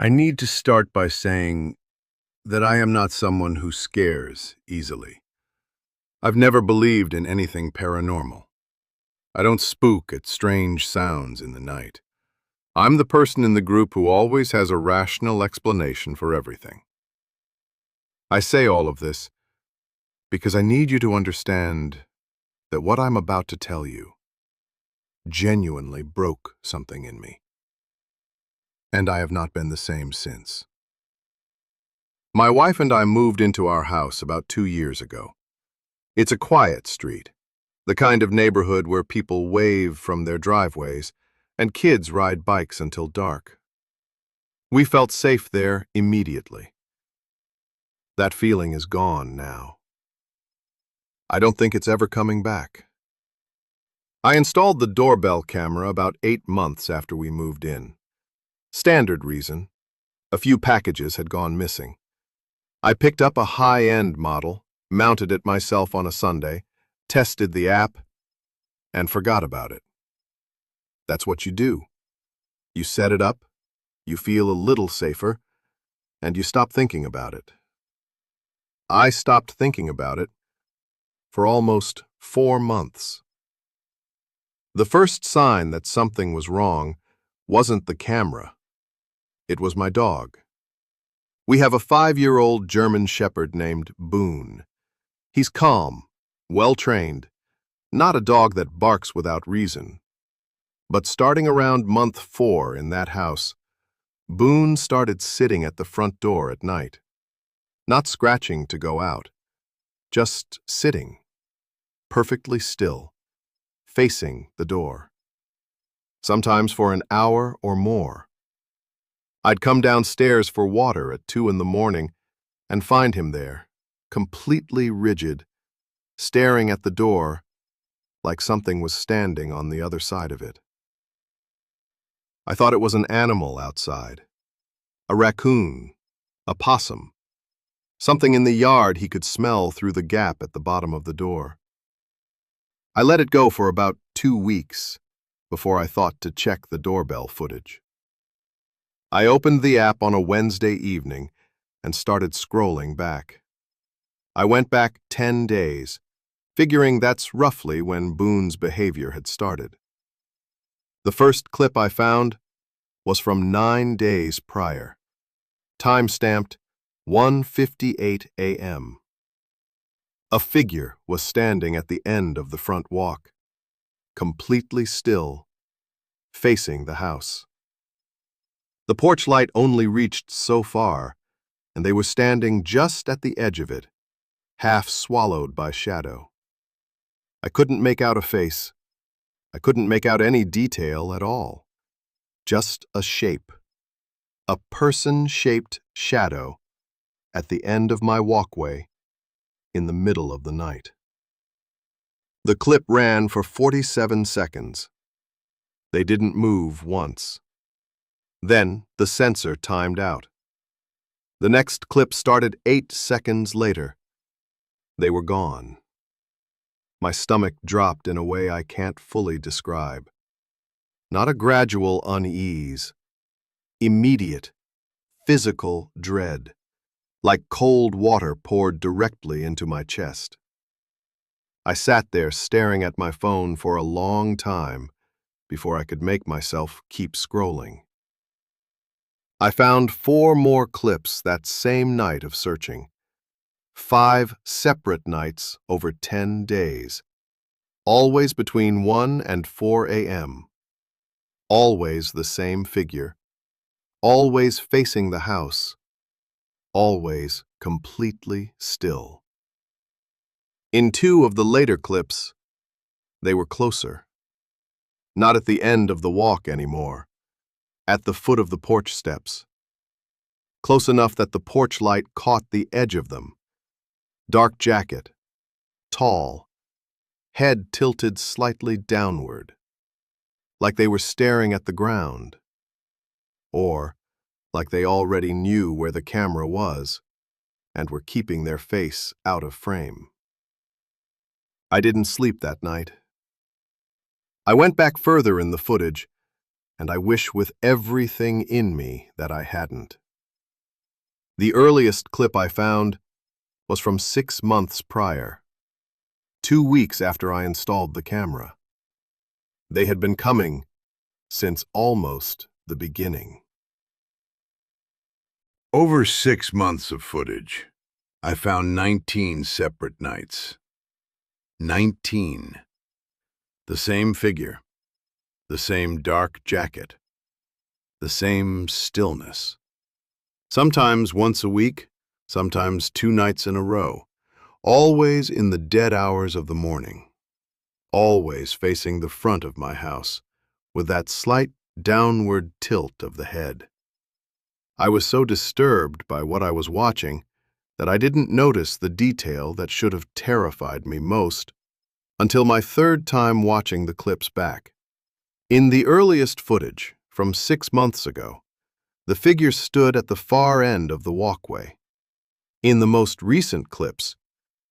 I need to start by saying that I am not someone who scares easily. I've never believed in anything paranormal. I don't spook at strange sounds in the night. I'm the person in the group who always has a rational explanation for everything. I say all of this because I need you to understand that what I'm about to tell you genuinely broke something in me. And I have not been the same since. My wife and I moved into our house about 2 years ago. It's a quiet street, the kind of neighborhood where people wave from their driveways and kids ride bikes until dark. We felt safe there immediately. That feeling is gone now. I don't think it's ever coming back. I installed the doorbell camera about 8 months after we moved in. Standard reason: a few packages had gone missing. I picked up a high-end model, mounted it myself on a Sunday, tested the app, and forgot about it. That's what you do. You set it up, you feel a little safer, and you stop thinking about it. I stopped thinking about it for almost 4 months. The first sign that something was wrong wasn't the camera. It was my dog. We have a 5-year-old German Shepherd named Boone. He's calm, well-trained, not a dog that barks without reason. But starting around month 4 in that house, Boone started sitting at the front door at night. Not scratching to go out, just sitting, perfectly still, facing the door. Sometimes for an hour or more. I'd come downstairs for water at 2 in the morning and find him there, completely rigid, staring at the door like something was standing on the other side of it. I thought it was an animal outside, a raccoon, a possum, something in the yard he could smell through the gap at the bottom of the door. I let it go for about 2 weeks before I thought to check the doorbell footage. I opened the app on a Wednesday evening and started scrolling back. I went back 10 days, figuring that's roughly when Boone's behavior had started. The first clip I found was from 9 days prior, time-stamped 1:58 a.m. A figure was standing at the end of the front walk, completely still, facing the house. The porch light only reached so far, and they were standing just at the edge of it, half swallowed by shadow. I couldn't make out a face. I couldn't make out any detail at all. Just a shape. A person-shaped shadow at the end of my walkway in the middle of the night. The clip ran for 47 seconds. They didn't move once. Then the sensor timed out. The next clip started 8 seconds later. They were gone. My stomach dropped in a way I can't fully describe. Not a gradual unease. Immediate, physical dread, like cold water poured directly into my chest. I sat there staring at my phone for a long time before I could make myself keep scrolling. I found 4 more clips that same night of searching. 5 separate nights over 10 days. Always between 1 and 4 a.m. Always the same figure. Always facing the house. Always completely still. In 2 of the later clips, they were closer. Not at the end of the walk anymore. At the foot of the porch steps. Close enough that the porch light caught the edge of them. Dark jacket. Tall. Head tilted slightly downward. Like they were staring at the ground. Or like they already knew where the camera was and were keeping their face out of frame. I didn't sleep that night. I went back further in the footage and I wish with everything in me that I hadn't. The earliest clip I found was from 6 months prior, 2 weeks after I installed the camera. They had been coming since almost the beginning. Over 6 months of footage, I found 19 separate nights. 19. The same figure, the same dark jacket, the same stillness. Sometimes once a week, sometimes 2 nights in a row, always in the dead hours of the morning, always facing the front of my house, with that slight downward tilt of the head. I was so disturbed by what I was watching that I didn't notice the detail that should have terrified me most until my third time watching the clips back. In the earliest footage, from 6 months ago, the figure stood at the far end of the walkway. In the most recent clips,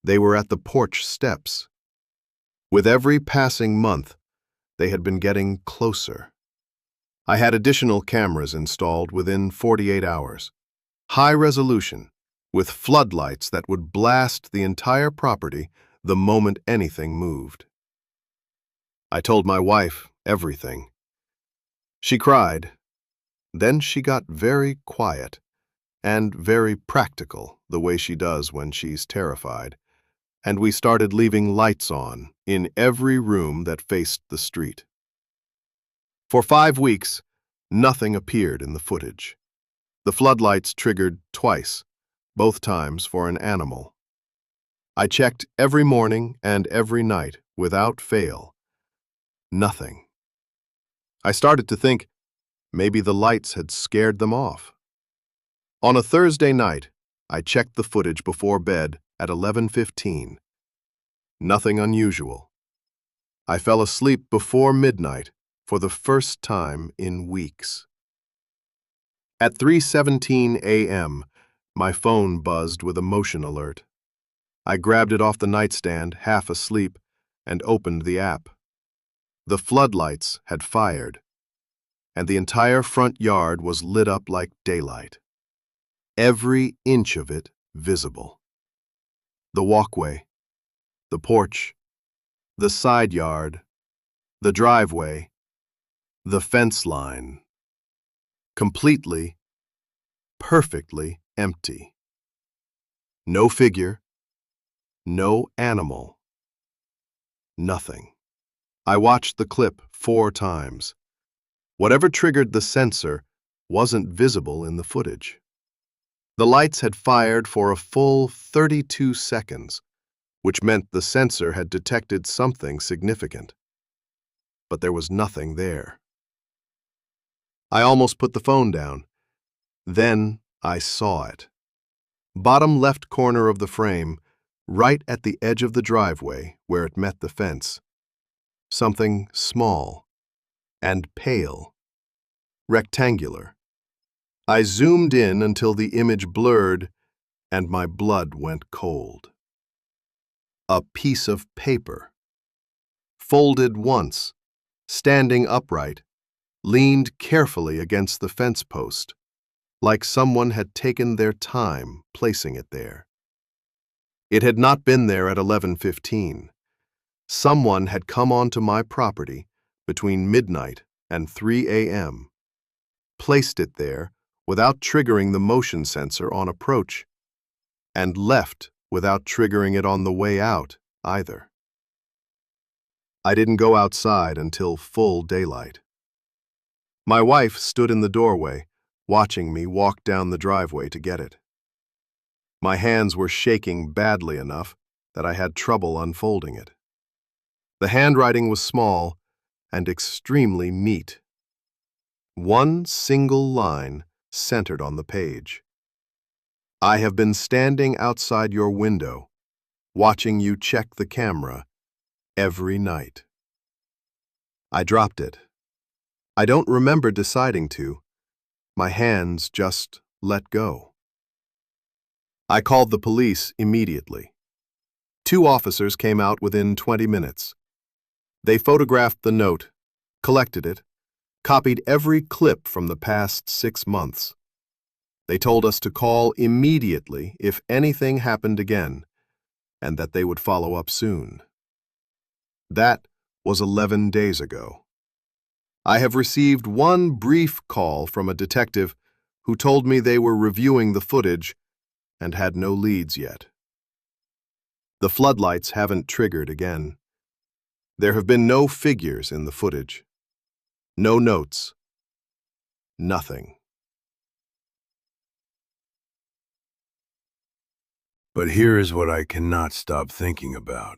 they were at the porch steps. With every passing month, they had been getting closer. I had additional cameras installed within 48 hours. High resolution, with floodlights that would blast the entire property the moment anything moved. I told my wife everything. She cried. Then she got very quiet and very practical, the way she does when she's terrified, and we started leaving lights on in every room that faced the street. For 5 weeks, nothing appeared in the footage. The floodlights triggered twice, both times for an animal. I checked every morning and every night without fail. Nothing. I started to think maybe the lights had scared them off. On a Thursday night, I checked the footage before bed at 11:15. Nothing unusual. I fell asleep before midnight for the first time in weeks. At 3:17 a.m., my phone buzzed with a motion alert. I grabbed it off the nightstand, half asleep, and opened the app. The floodlights had fired, and the entire front yard was lit up like daylight. Every inch of it visible. The walkway, the porch, the side yard, the driveway, the fence line. Completely, perfectly empty. No figure, no animal, nothing. I watched the clip 4 times. Whatever triggered the sensor wasn't visible in the footage. The lights had fired for a full 32 seconds, which meant the sensor had detected something significant. But there was nothing there. I almost put the phone down. Then I saw it. Bottom left corner of the frame, right at the edge of the driveway where it met the fence. Something small and pale, rectangular. I zoomed in until the image blurred and my blood went cold. A piece of paper, folded once, standing upright, leaned carefully against the fence post, like someone had taken their time placing it there. It had not been there at 11:15. Someone had come onto my property between midnight and 3 a.m., placed it there without triggering the motion sensor on approach, and left without triggering it on the way out either. I didn't go outside until full daylight. My wife stood in the doorway, watching me walk down the driveway to get it. My hands were shaking badly enough that I had trouble unfolding it. The handwriting was small and extremely neat. One single line centered on the page. I have been standing outside your window, watching you check the camera every night. I dropped it. I don't remember deciding to. My hands just let go. I called the police immediately. 2 officers came out within 20 minutes. They photographed the note, collected it, copied every clip from the past 6 months. They told us to call immediately if anything happened again, and that they would follow up soon. That was 11 days ago. I have received one brief call from a detective who told me they were reviewing the footage and had no leads yet. The floodlights haven't triggered again. There have been no figures in the footage. No notes. Nothing. But here is what I cannot stop thinking about.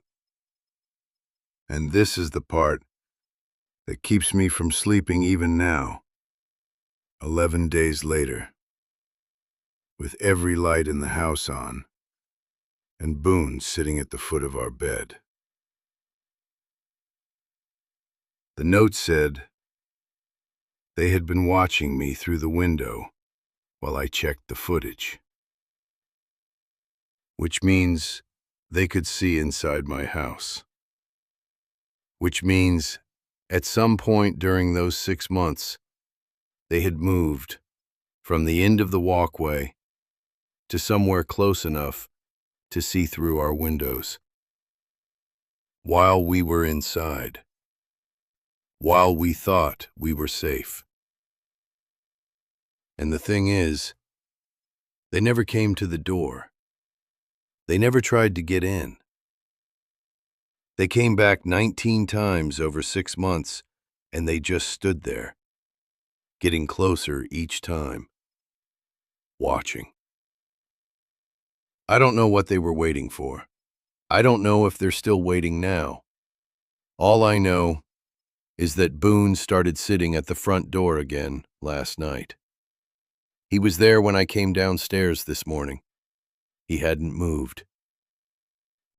And this is the part that keeps me from sleeping even now, 11 days later, with every light in the house on, and Boone sitting at the foot of our bed. The note said they had been watching me through the window while I checked the footage, which means they could see inside my house, which means at some point during those 6 months, they had moved from the end of the walkway to somewhere close enough to see through our windows. While we were inside, while we thought we were safe. And the thing is, they never came to the door. They never tried to get in. They came back 19 times over 6 months, and they just stood there, getting closer each time, watching. I don't know what they were waiting for. I don't know if they're still waiting now. All I know is that Boone started sitting at the front door again last night. He was there when I came downstairs this morning. He hadn't moved.